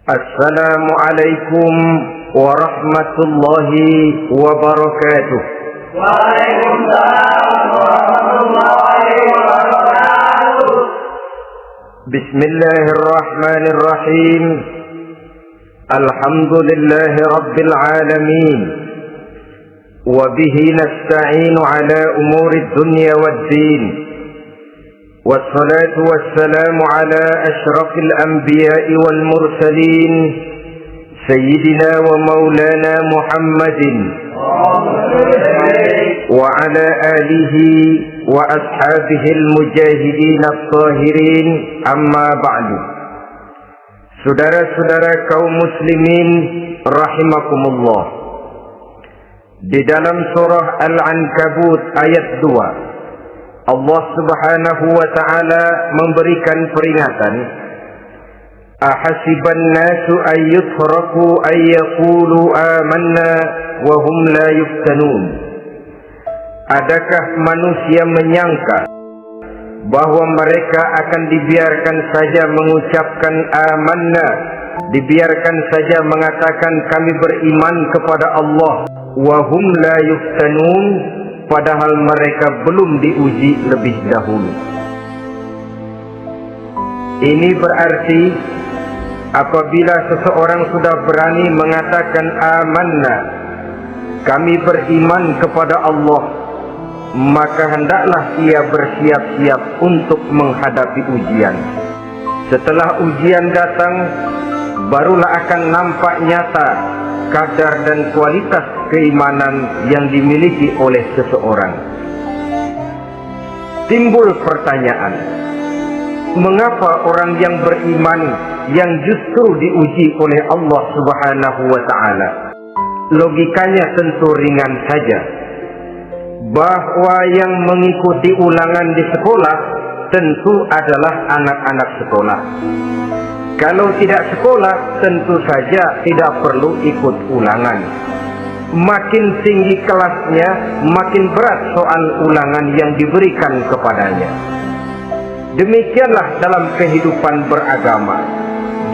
Assalamualaikum warahmatullahi wabarakatuh. Waalaikumsalam warahmatullahi wabarakatuh. Bismillahirrahmanirrahim. Alhamdulillahi rabbil alamin. Wa bihi nasta'inu ala umuri dunya waddin. والصلاة والسلام على أشرف الأنبياء والمرسلين سيدنا ومولانا محمد وعلى آله وأصحابه المجاهدين الطاهرين أما بعد. Saudara-saudara kaum muslimin rahimakumullah, di dalam surah Al-Ankabut ayat 2 Allah subhanahu wa ta'ala memberikan peringatan, ahasiban nasu ayyutraku ayyaqulu amanna wa hum la yuftanun. Adakah manusia menyangka bahwa mereka akan dibiarkan saja mengucapkan amanna, dibiarkan saja mengatakan kami beriman kepada Allah, wa hum la yuftanun, padahal mereka belum diuji lebih dahulu. Ini berarti apabila seseorang sudah berani mengatakan amanna, kami beriman kepada Allah, maka hendaklah ia bersiap-siap untuk menghadapi ujian. Setelah ujian datang, barulah akan nampak nyata kadar dan kualitas keimanan yang dimiliki oleh seseorang. Timbul pertanyaan, mengapa orang yang beriman yang justru diuji oleh Allah subhanahu wa ta'ala? Logikanya tentu ringan saja, bahwa yang mengikuti ulangan di sekolah tentu adalah anak-anak sekolah. Kalau tidak sekolah, tentu saja tidak perlu ikut ulangan. Makin tinggi kelasnya, makin berat soal ulangan yang diberikan kepadanya. Demikianlah dalam kehidupan beragama.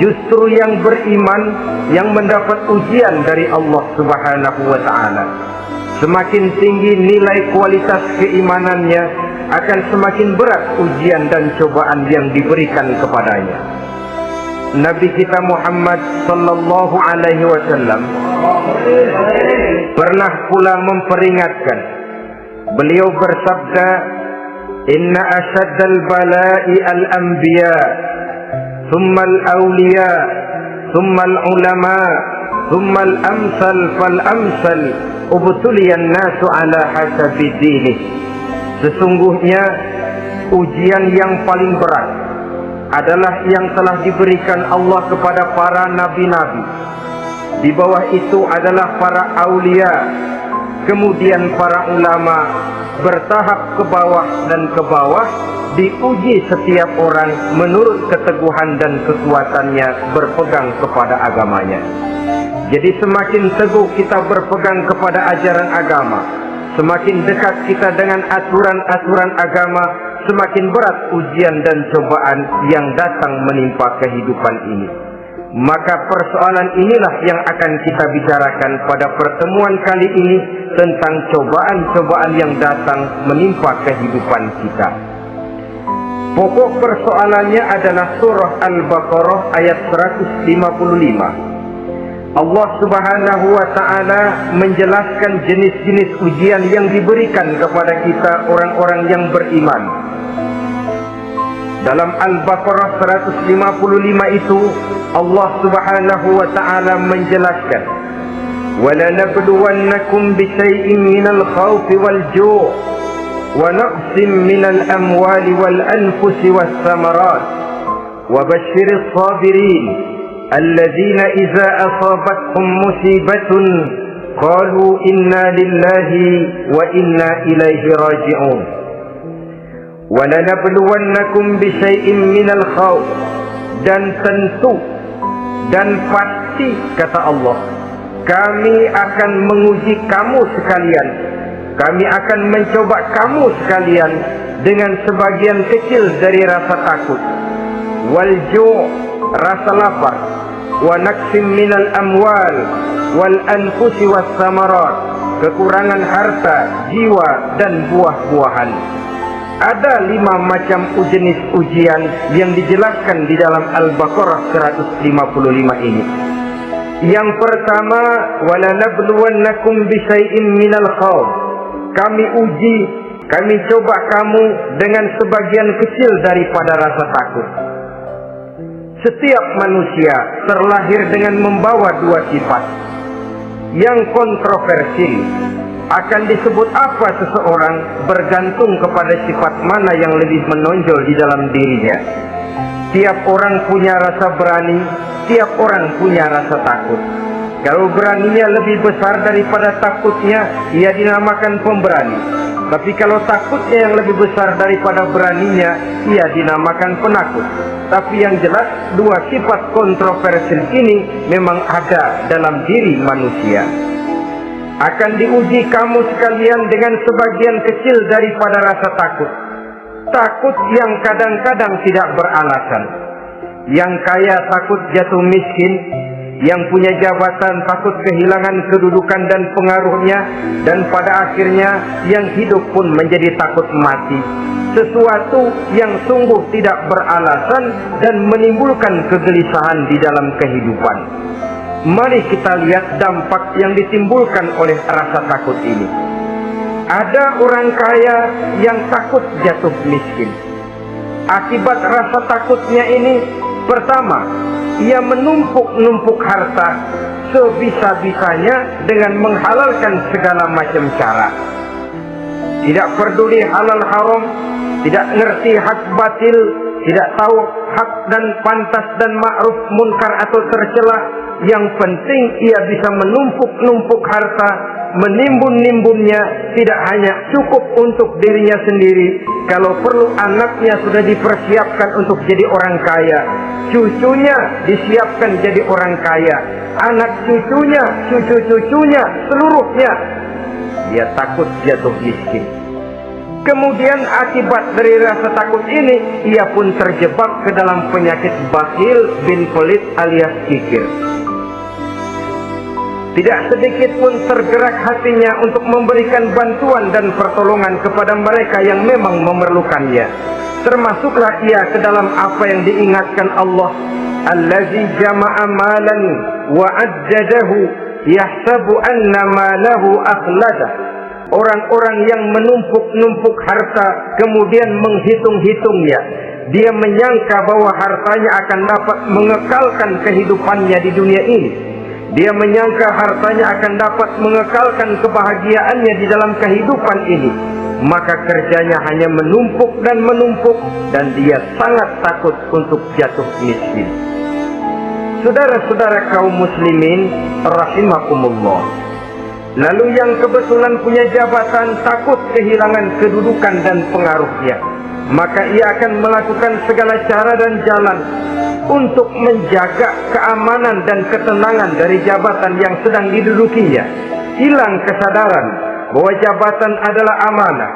Justru yang beriman, yang mendapat ujian dari Allah subhanahu wa ta'ala, semakin tinggi nilai kualitas keimanannya, akan semakin berat ujian dan cobaan yang diberikan kepadanya. Nabi kita Muhammad sallallahu alaihi wasallam pernah pula memperingatkan. Beliau bersabda, inna asyaddal bala'i al-anbiya, thumma al-awliya, thumma al-ulama, thumma al-amsal fal-amsal, ubtuliyan nasu ala hasabi dinih. Sesungguhnya ujian yang paling berat adalah yang telah diberikan Allah kepada para nabi-nabi. Di bawah itu adalah para aulia, kemudian para ulama, bertahap ke bawah dan ke bawah, diuji setiap orang menurut keteguhan dan kekuatannya berpegang kepada agamanya. Jadi semakin teguh kita berpegang kepada ajaran agama, semakin dekat kita dengan aturan-aturan agama, semakin berat ujian dan cobaan yang datang menimpa kehidupan ini. Maka persoalan inilah yang akan kita bicarakan pada pertemuan kali ini, tentang cobaan-cobaan yang datang menimpa kehidupan kita. Pokok persoalannya adalah surah Al-Baqarah ayat 155. Allah subhanahu wa ta'ala menjelaskan jenis-jenis ujian yang diberikan kepada kita orang-orang yang beriman. Dalam Al-Baqarah 155 itu Allah subhanahu wa ta'ala menjelaskan, وَلَنَبْلُوَنَّكُمْ بِشَيْءٍ مِّنَ الْخَوْفِ وَالْجُوعِ وَنَقْصٍ مِّنَ الْأَمْوَالِ وَالْأَنفُسِ وَالثَّمَرَاتِ وَبَشِّرِ الصَّابِرِينَ الَّذِينَ إِذَا أَصَابَتْهُمْ مُصِيبَةٌ قَالُوا إِنَّا لِلَّهِ وَإِنَّا إِلَيْهِ رَاجِعُونَ. وَلَنَبْلُوَنَّكُمْ بِشَيْءٍ مِّنَ الْخَوْفِ, dan tentu dan pasti kata Allah, kami akan menguji kamu sekalian, kami akan mencoba kamu sekalian dengan sebagian kecil dari rasa takut, wal ju', rasa lapar, wa naqsim minal amwal wal anfusi was samarat, kekurangan harta, jiwa dan buah-buahan. Ada 5 macam jenis ujian yang dijelaskan di dalam Al-Baqarah 155 ini. Yang pertama, walanabluwannakum bisyai'in minal khawf. Kami uji, kami coba kamu dengan sebagian kecil daripada rasa takut. Setiap manusia terlahir dengan membawa 2 sifat. Yang kontroversi, akan disebut apa seseorang bergantung kepada sifat mana yang lebih menonjol di dalam dirinya. Tiap orang punya rasa berani, tiap orang punya rasa takut. Kalau beraninya lebih besar daripada takutnya, ia dinamakan pemberani. Tapi kalau takutnya yang lebih besar daripada beraninya, ia dinamakan penakut. Tapi yang jelas, 2 sifat kontroversial ini memang ada dalam diri manusia. Akan diuji kamu sekalian dengan sebagian kecil daripada rasa takut. Takut yang kadang-kadang tidak beralasan. Yang kaya takut jatuh miskin, yang punya jabatan takut kehilangan kedudukan dan pengaruhnya, dan pada akhirnya yang hidup pun menjadi takut mati. Sesuatu yang sungguh tidak beralasan dan menimbulkan kegelisahan di dalam kehidupan. Mari kita lihat dampak yang ditimbulkan oleh rasa takut ini. Ada orang kaya yang takut jatuh miskin. Akibat rasa takutnya ini, pertama, ia menumpuk-numpuk harta sebisa-bisanya dengan menghalalkan segala macam cara. Tidak peduli halal haram, tidak ngerti hak batil, tidak tahu hak dan pantas dan ma'ruf munkar atau tercela. Yang penting ia bisa menumpuk-numpuk harta, menimbun-nimbunnya, tidak hanya cukup untuk dirinya sendiri. Kalau perlu anaknya sudah dipersiapkan untuk jadi orang kaya, cucunya disiapkan jadi orang kaya, anak cucunya, cucu-cucunya, seluruhnya. Dia takut jatuh miskin. Kemudian akibat dari rasa takut ini, ia pun terjebak ke dalam penyakit bakhil bin pelit alias kikir. Tidak sedikit pun tergerak hatinya untuk memberikan bantuan dan pertolongan kepada mereka yang memang memerlukannya. Termasuklah ia ke dalam apa yang diingatkan Allah, allazi jama'a malan wa addadahu yahsabu anna malahu akhlada. Orang-orang yang menumpuk-numpuk harta kemudian menghitung-hitungnya. Dia menyangka bahwa hartanya akan dapat mengekalkan kehidupannya di dunia ini. Dia menyangka hartanya akan dapat mengekalkan kebahagiaannya di dalam kehidupan ini. Maka kerjanya hanya menumpuk dan menumpuk, dan dia sangat takut untuk jatuh miskin. Saudara-saudara kaum muslimin rahimakumullah, lalu yang kebetulan punya jabatan takut kehilangan kedudukan dan pengaruhnya, maka ia akan melakukan segala cara dan jalan untuk menjaga keamanan dan ketenangan dari jabatan yang sedang didudukinya. Hilang kesadaran bahwa jabatan adalah amanah.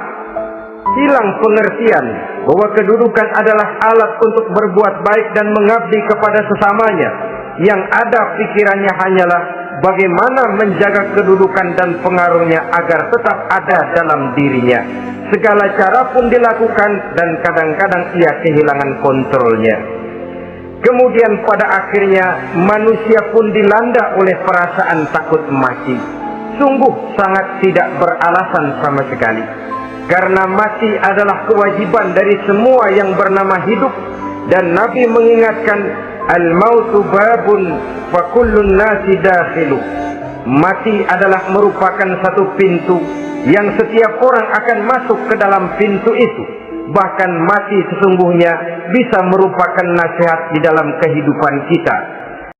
Hilang pengertian bahwa kedudukan adalah alat untuk berbuat baik dan mengabdi kepada sesamanya. Yang ada pikirannya hanyalah bagaimana menjaga kedudukan dan pengaruhnya agar tetap ada dalam dirinya. Segala cara pun dilakukan dan kadang-kadang ia kehilangan kontrolnya. Kemudian pada akhirnya manusia pun dilanda oleh perasaan takut mati. Sungguh sangat tidak beralasan sama sekali. Karena mati adalah kewajiban dari semua yang bernama hidup. Dan Nabi mengingatkan, al-mautu babun fa kullun nasi dakhilu. Mati adalah merupakan satu pintu yang setiap orang akan masuk ke dalam pintu itu. Bahkan mati sesungguhnya bisa merupakan nasihat di dalam kehidupan kita.